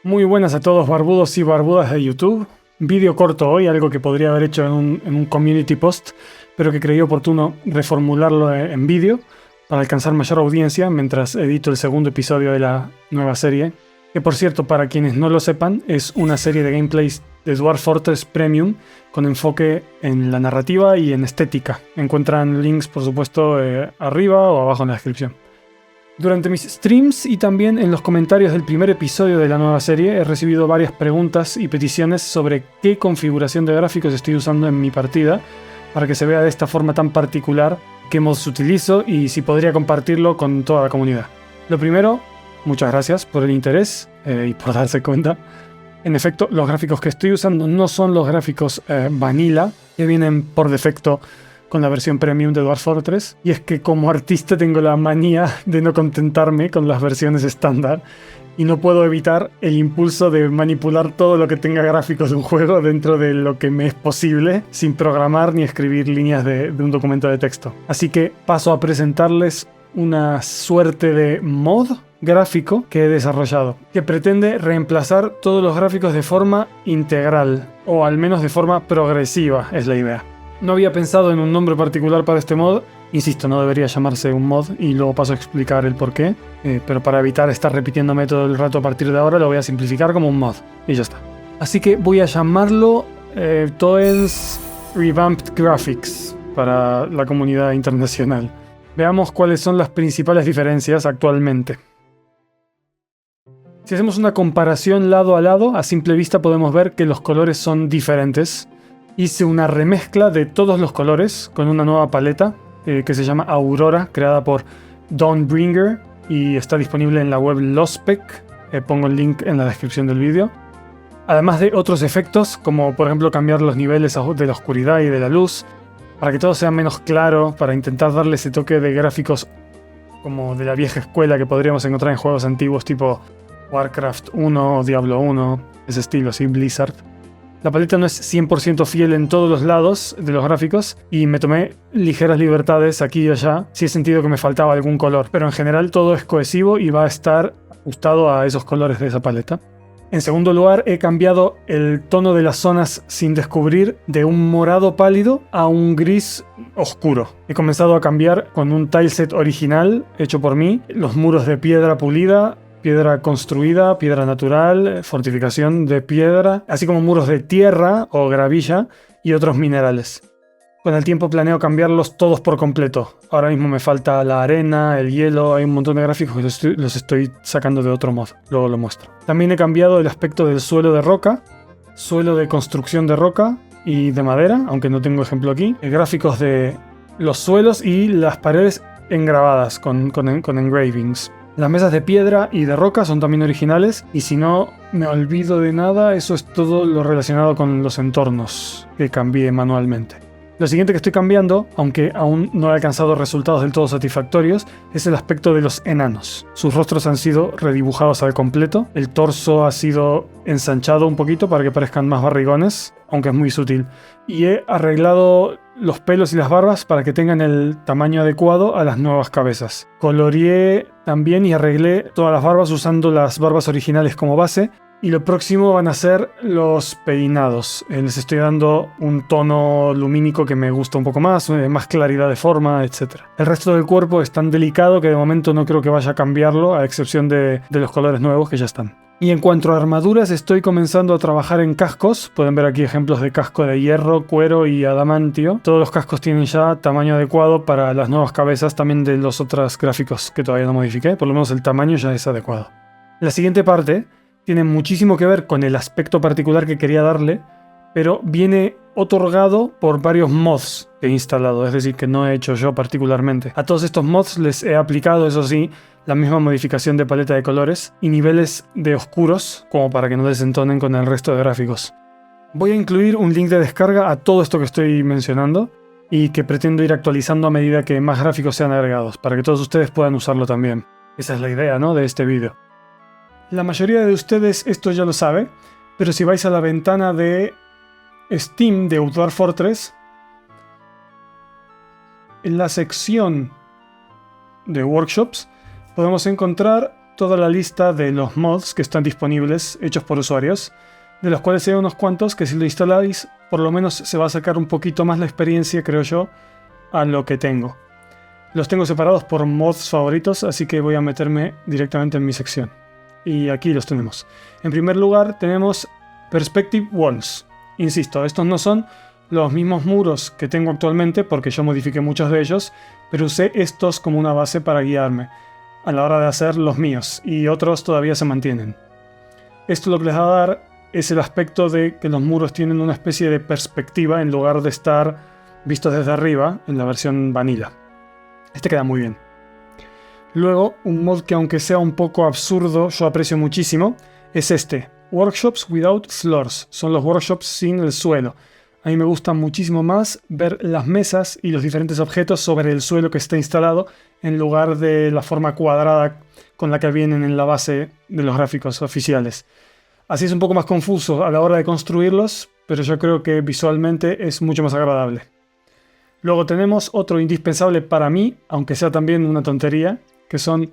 Muy buenas a todos barbudos y barbudas de YouTube. Vídeo corto hoy, algo que podría haber hecho en un community post, pero que creí oportuno reformularlo en vídeo para alcanzar mayor audiencia mientras edito el segundo episodio de la nueva serie. Que por cierto, para quienes no lo sepan, es una serie de gameplays de Dwarf Fortress Premium con enfoque en la narrativa y en estética. Encuentran links, por supuesto, arriba o abajo en la descripción. Durante mis streams y también en los comentarios del primer episodio de la nueva serie he recibido varias preguntas y peticiones sobre qué configuración de gráficos estoy usando en mi partida para que se vea de esta forma tan particular, qué mods utilizo y si podría compartirlo con toda la comunidad. Lo primero, muchas gracias por el interés y por darse cuenta. En efecto, los gráficos que estoy usando no son los gráficos vanilla que vienen por defecto con la versión premium de Dwarf Fortress, y es que como artista tengo la manía de no contentarme con las versiones estándar y no puedo evitar el impulso de manipular todo lo que tenga gráficos de un juego dentro de lo que me es posible sin programar ni escribir líneas de un documento de texto. Así que paso a presentarles una suerte de mod gráfico que he desarrollado, que pretende reemplazar todos los gráficos de forma integral, o al menos de forma progresiva, es la idea. No había pensado en un nombre particular para este mod, insisto, no debería llamarse un mod y luego paso a explicar el porqué, pero para evitar estar repitiéndome todo el rato a partir de ahora lo voy a simplificar como un mod y ya está. Así que voy a llamarlo Toens Revamped Graphics para la comunidad internacional. Veamos cuáles son las principales diferencias actualmente. Si hacemos una comparación lado a lado, a simple vista podemos ver que los colores son diferentes. Hice una remezcla de todos los colores con una nueva paleta que se llama Aurora, creada por Dawnbringer y está disponible en la web Lospec. Pongo el link en la descripción del vídeo. Además de otros efectos, como por ejemplo cambiar los niveles de la oscuridad y de la luz, para que todo sea menos claro, para intentar darle ese toque de gráficos como de la vieja escuela que podríamos encontrar en juegos antiguos tipo Warcraft 1 o Diablo 1, ese estilo, así, Blizzard. La paleta no es 100% fiel en todos los lados de los gráficos y me tomé ligeras libertades aquí y allá si he sentido que me faltaba algún color, pero en general todo es cohesivo y va a estar ajustado a esos colores de esa paleta. En segundo lugar, he cambiado el tono de las zonas sin descubrir de un morado pálido a un gris oscuro. He comenzado a cambiar con un tileset original hecho por mí, los muros de piedra pulida, piedra construida, piedra natural, fortificación de piedra, así como muros de tierra o gravilla y otros minerales. Con el tiempo planeo cambiarlos todos por completo. Ahora mismo me falta la arena, el hielo, hay un montón de gráficos que los estoy sacando de otro mod, luego lo muestro. También he cambiado el aspecto del suelo de roca, suelo de construcción de roca y de madera, aunque no tengo ejemplo aquí. Gráficos de los suelos y las paredes engravadas con engravings. Las mesas de piedra y de roca son también originales, y si no me olvido de nada, eso es todo lo relacionado con los entornos que cambié manualmente. Lo siguiente que estoy cambiando, aunque aún no he alcanzado resultados del todo satisfactorios, es el aspecto de los enanos. Sus rostros han sido redibujados al completo, el torso ha sido ensanchado un poquito para que parezcan más barrigones, aunque es muy sutil, y he arreglado los pelos y las barbas para que tengan el tamaño adecuado a las nuevas cabezas. Coloreé también y arreglé todas las barbas usando las barbas originales como base. Y lo próximo van a ser los peinados. Les estoy dando un tono lumínico que me gusta un poco más claridad de forma, etc. El resto del cuerpo es tan delicado que de momento no creo que vaya a cambiarlo, a excepción de los colores nuevos que ya están. Y en cuanto a armaduras, estoy comenzando a trabajar en cascos. Pueden ver aquí ejemplos de casco de hierro, cuero y adamantio. Todos los cascos tienen ya tamaño adecuado para las nuevas cabezas, también de los otros gráficos que todavía no modifiqué. Por lo menos el tamaño ya es adecuado. La siguiente parte tiene muchísimo que ver con el aspecto particular que quería darle, pero viene otorgado por varios mods que he instalado, es decir, que no he hecho yo particularmente. A todos estos mods les he aplicado, eso sí, la misma modificación de paleta de colores y niveles de oscuros, como para que no desentonen con el resto de gráficos. Voy a incluir un link de descarga a todo esto que estoy mencionando y que pretendo ir actualizando a medida que más gráficos sean agregados, para que todos ustedes puedan usarlo también. Esa es la idea, ¿no?, de este vídeo. La mayoría de ustedes esto ya lo sabe, pero si vais a la ventana de Steam de Dwarf Fortress, en la sección de workshops podemos encontrar toda la lista de los mods que están disponibles hechos por usuarios, de los cuales hay unos cuantos que si lo instaláis, por lo menos se va a sacar un poquito más la experiencia, creo yo, a lo que tengo. Los tengo separados por mods favoritos, así que voy a meterme directamente en mi sección. Y aquí los tenemos. En primer lugar tenemos Perspective Walls. Insisto, estos no son los mismos muros que tengo actualmente porque yo modifiqué muchos de ellos, pero usé estos como una base para guiarme a la hora de hacer los míos, y otros todavía se mantienen. Esto lo que les va a dar es el aspecto de que los muros tienen una especie de perspectiva en lugar de estar vistos desde arriba en la versión vanilla. Este queda muy bien. Luego, un mod que aunque sea un poco absurdo, yo aprecio muchísimo, es este. Workshops Without Floors. Son los workshops sin el suelo. A mí me gusta muchísimo más ver las mesas y los diferentes objetos sobre el suelo que está instalado en lugar de la forma cuadrada con la que vienen en la base de los gráficos oficiales. Así es un poco más confuso a la hora de construirlos, pero yo creo que visualmente es mucho más agradable. Luego tenemos otro indispensable para mí, aunque sea también una tontería, que son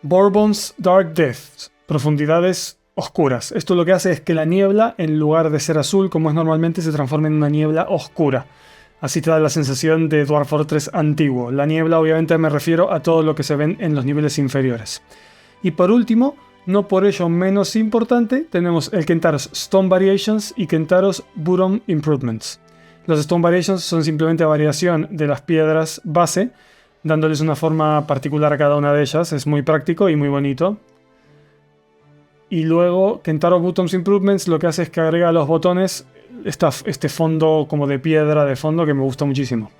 Bourbon's Dark Depths, profundidades oscuras. Esto lo que hace es que la niebla, en lugar de ser azul como es normalmente, se transforma en una niebla oscura. Así te da la sensación de Dwarf Fortress antiguo. La niebla obviamente me refiero a todo lo que se ven en los niveles inferiores. Y por último, no por ello menos importante, tenemos el Kentaros Stone Variations y Kentaros Bottom Improvements. Los Stone Variations son simplemente variación de las piedras base, dándoles una forma particular a cada una de ellas. Es muy práctico y muy bonito. Y luego Kentaro Bottom Improvements lo que hace es que agrega a los botones este fondo como de piedra de fondo que me gusta muchísimo.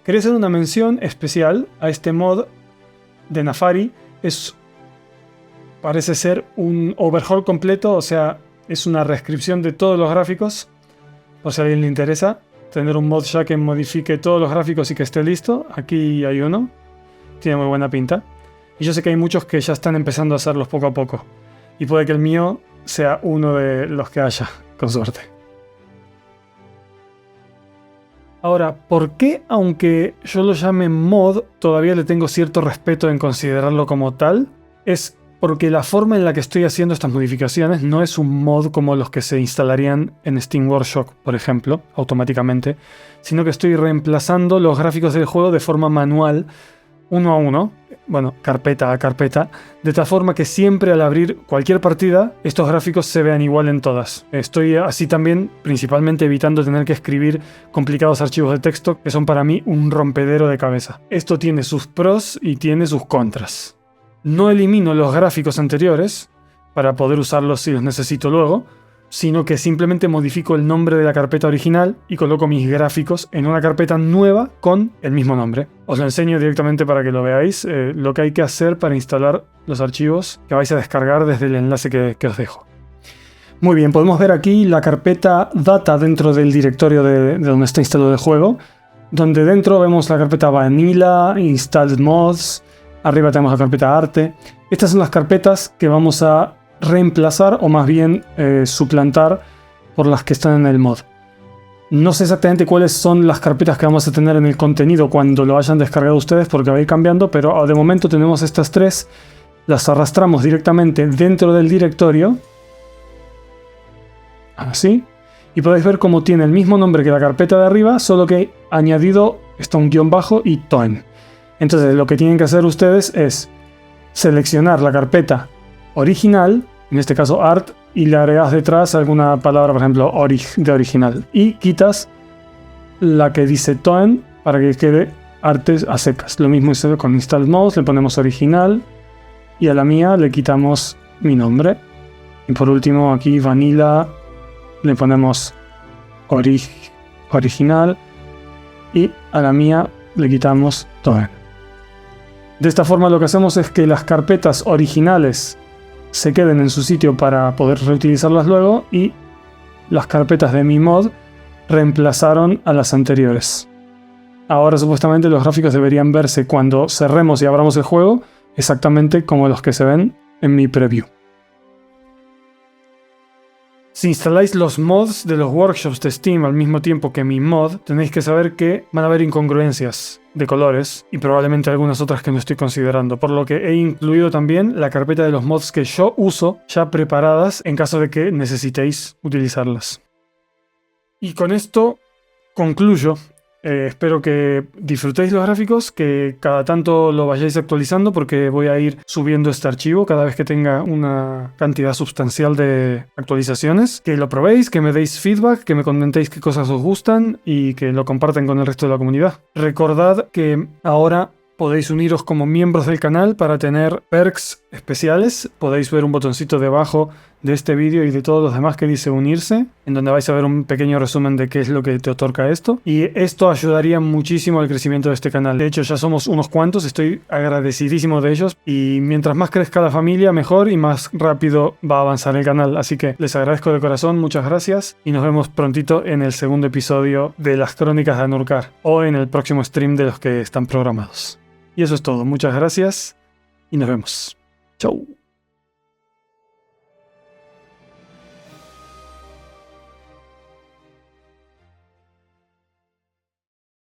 Quería hacer una mención especial a este mod de Nafari. Parece ser un overhaul completo, o sea, es una reescripción de todos los gráficos. Por si a alguien le interesa tener un mod ya que modifique todos los gráficos y que esté listo, aquí hay uno. Tiene muy buena pinta. Y yo sé que hay muchos que ya están empezando a hacerlos poco a poco. Y puede que el mío sea uno de los que haya, con suerte. Ahora, ¿por qué, aunque yo lo llame mod, todavía le tengo cierto respeto en considerarlo como tal? Es porque la forma en la que estoy haciendo estas modificaciones no es un mod como los que se instalarían en Steam Workshop, por ejemplo, automáticamente, sino que estoy reemplazando los gráficos del juego de forma manual, uno a uno, bueno, carpeta a carpeta, de tal forma que siempre al abrir cualquier partida, estos gráficos se vean igual en todas. Estoy así también, principalmente evitando tener que escribir complicados archivos de texto que son para mí un rompedero de cabeza. Esto tiene sus pros y tiene sus contras. No elimino los gráficos anteriores para poder usarlos si los necesito luego, sino que simplemente modifico el nombre de la carpeta original y coloco mis gráficos en una carpeta nueva con el mismo nombre. Os lo enseño directamente para que lo veáis, lo que hay que hacer para instalar los archivos que vais a descargar desde el enlace que os dejo. Muy bien, podemos ver aquí la carpeta data dentro del directorio de donde está instalado el juego, donde dentro vemos la carpeta Vanilla, Installed Mods. Arriba tenemos la carpeta arte. Estas son las carpetas que vamos a reemplazar o más bien suplantar por las que están en el mod. No sé exactamente cuáles son las carpetas que vamos a tener en el contenido cuando lo hayan descargado ustedes porque va a ir cambiando, pero de momento tenemos estas tres. Las arrastramos directamente dentro del directorio. Así. Y podéis ver cómo tiene el mismo nombre que la carpeta de arriba, solo que añadido está un guión bajo y Toen. Entonces lo que tienen que hacer ustedes es seleccionar la carpeta original, en este caso art, y le agregas detrás alguna palabra, por ejemplo, de original. Y quitas la que dice Toen para que quede artes a secas. Lo mismo hice con Install Mouse, le ponemos original y a la mía le quitamos mi nombre. Y por último aquí Vanilla le ponemos original y a la mía le quitamos Toen. De esta forma lo que hacemos es que las carpetas originales se queden en su sitio para poder reutilizarlas luego y las carpetas de mi mod reemplazaron a las anteriores. Ahora supuestamente los gráficos deberían verse cuando cerremos y abramos el juego exactamente como los que se ven en mi preview. Si instaláis los mods de los workshops de Steam al mismo tiempo que mi mod, tenéis que saber que van a haber incongruencias. de colores y probablemente algunas otras que no estoy considerando, por lo que he incluido también la carpeta de los mods que yo uso ya preparadas en caso de que necesitéis utilizarlas. Y con esto concluyo. Espero que disfrutéis los gráficos, que cada tanto lo vayáis actualizando porque voy a ir subiendo este archivo cada vez que tenga una cantidad sustancial de actualizaciones. Que lo probéis, que me deis feedback, que me comentéis qué cosas os gustan y que lo compartan con el resto de la comunidad. Recordad que ahora podéis uniros como miembros del canal para tener perks especiales. Podéis ver un botoncito debajo de este vídeo y de todos los demás que dice unirse, en donde vais a ver un pequeño resumen de qué es lo que te otorga esto. Y esto ayudaría muchísimo al crecimiento de este canal. De hecho, ya somos unos cuantos, estoy agradecidísimo de ellos. Y mientras más crezca la familia, mejor y más rápido va a avanzar el canal. Así que les agradezco de corazón, muchas gracias. Y nos vemos prontito en el segundo episodio de las Crónicas de Anurkar, o en el próximo stream de los que están programados. Y eso es todo, muchas gracias y nos vemos. Chau.